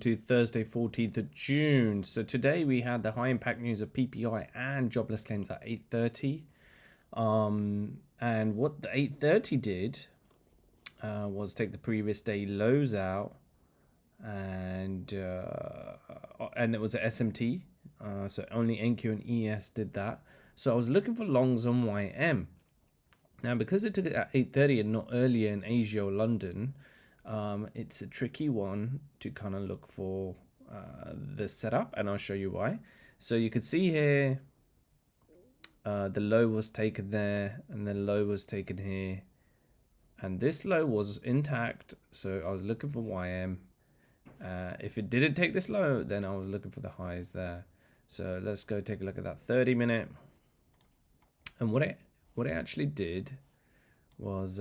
To Thursday, 14th of June. So today we had the high impact news of PPI and jobless claims at 8:30. And what the 8:30 did was take the previous day lows out, and it was a SMT. So only NQ and ES did that. So I was looking for longs on YM. Now, because it took it at 8:30 and not earlier in Asia or London, it's a tricky one to kind of look for the setup, and I'll show you why. So you can see here, the low was taken there, and the low was taken here, and this low was intact. So I was looking for YM. If it didn't take this low, then I was looking for the highs there. So let's go take a look at that 30-minute. And what it actually did was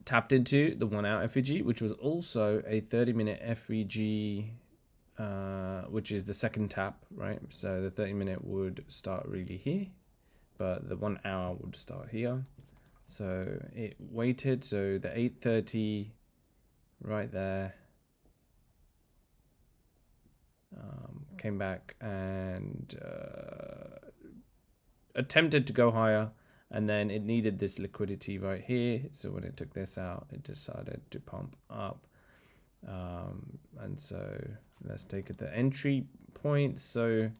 tapped into the 1 hour FEG, which was also a 30-minute FEG, which is the second tap, right? So the 30-minute would start really here, but the 1 hour would start here. So it waited. So the 8:30 right there came back and attempted to go higher, and then it needed this liquidity right here. So when it took this out, it decided to pump up. And so let's take it the entry point. So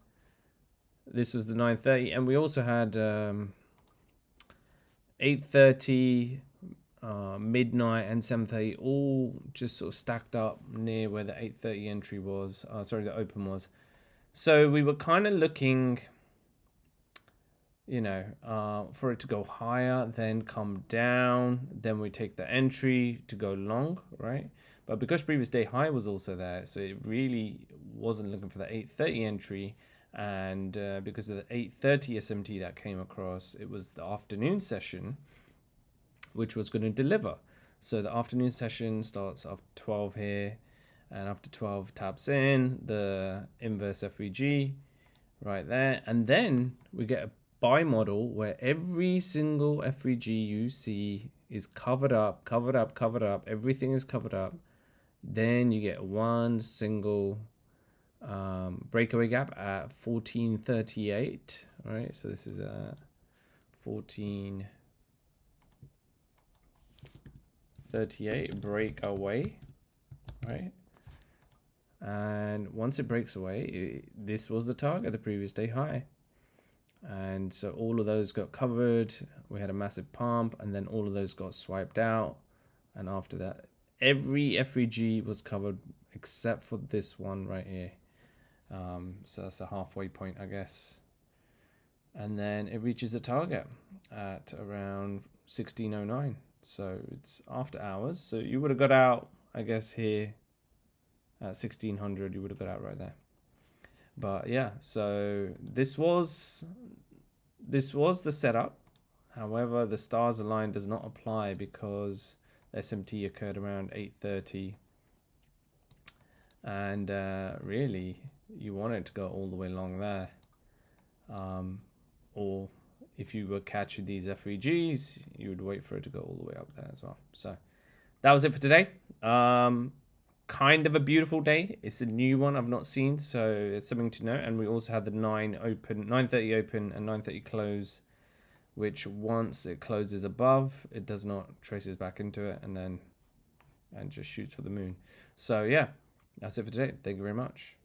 this was the 9:30, and we also had 8:30, midnight, and 7:30 all just sort of stacked up near where the 8:30 entry was. Sorry, the open was. So we were kind of looking, for it to go higher, then come down, then we take the entry to go long, right? But because previous day high was also there, so it really wasn't looking for the 8:30 entry. And because of the 8:30 SMT that came across, it was the afternoon session which was going to deliver. So the afternoon session starts after 12 here, and after 12 taps in the inverse FEG right there, and then we get a buy model where every single FEG you see is covered up, everything is covered up. Then you get one single breakaway gap at 1438, right? So this is a 1438 breakaway, right? And once it breaks away, this was the target, the previous day high. And so all of those got covered. We had a massive pump, and then all of those got swiped out. And after that, every FEG was covered except for this one right here. So that's a halfway point, I guess. And then it reaches the target at around 1609. So it's after hours. So you would have got out, I guess, here at 1600. You would have got out right there. But yeah, so this was the setup. However, the stars align does not apply because SMT occurred around 8:30, and really you want it to go all the way along there, or if you were catching these FEGs, you would wait for it to go all the way up there as well. So that was it for today. Kind of a beautiful day. It's a new one I've not seen, so it's something to note. And we also had the 9:30 open and 9:30 close, which once it closes above, it does not traces back into it and just shoots for the moon. So yeah, that's it for today. Thank you very much.